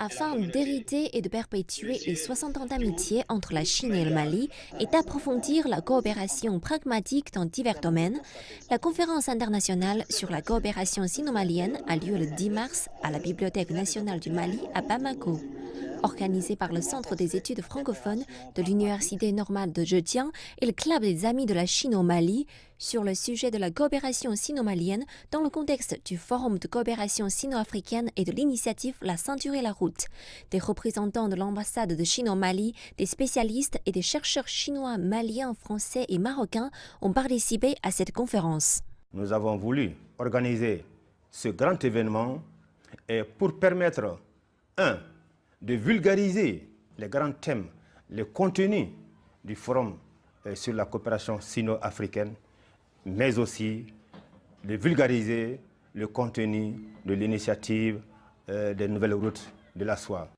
afin d'hériter et de perpétuer les 60 ans d'amitié entre la Chine et le Mali et d'approfondir la coopération pragmatique dans divers domaines, la conférence internationale sur la coopération sino-malienne a lieu le 10 mars à la Bibliothèque nationale du Mali à Bamako. Organisée par le Centre des études francophones de l'Université normale de Zhejiang et le Club des Amis de la Chine au Mali, sur le sujet de la coopération sino-malienne dans le contexte du Forum de coopération sino-africaine et de l'initiative La Ceinture et la Route. Des représentants de l'ambassade de Chine au Mali, des spécialistes et des chercheurs chinois, maliens, français et marocains ont participé à cette conférence. Nous avons voulu organiser ce grand événement pour permettre, de vulgariser les grands thèmes, les contenus du Forum sur la coopération sino-africaine, mais aussi de vulgariser le contenu de l'initiative des nouvelles routes de la soie.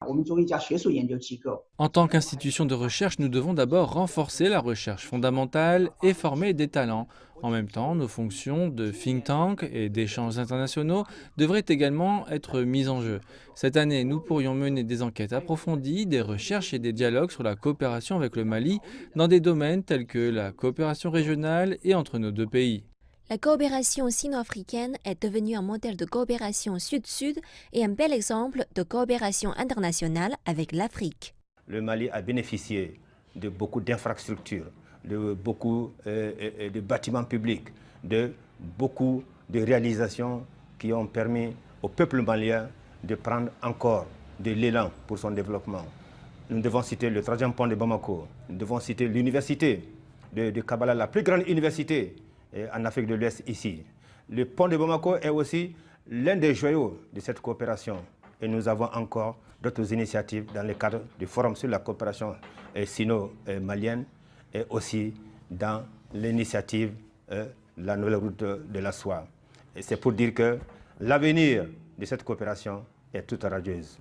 En tant qu'institution de recherche, nous devons d'abord renforcer la recherche fondamentale et former des talents. En même temps, nos fonctions de think tank et d'échanges internationaux devraient également être mises en jeu. Cette année, nous pourrions mener des enquêtes approfondies, des recherches et des dialogues sur la coopération avec le Mali dans des domaines tels que la coopération régionale et entre nos deux pays. La coopération sino-africaine est devenue un modèle de coopération sud-sud et un bel exemple de coopération internationale avec l'Afrique. Le Mali a bénéficié de beaucoup d'infrastructures, de beaucoup de bâtiments publics, de beaucoup de réalisations qui ont permis au peuple malien de prendre encore de l'élan pour son développement. Nous devons citer le 3e pont de Bamako, nous devons citer l'université de Kabbalah, la plus grande université en Afrique de l'Ouest ici. Le pont de Bamako est aussi l'un des joyaux de cette coopération. Et nous avons encore d'autres initiatives dans le cadre du Forum sur la coopération sino-malienne et aussi dans l'initiative la nouvelle route de la soie. Et c'est pour dire que l'avenir de cette coopération est toute radieuse.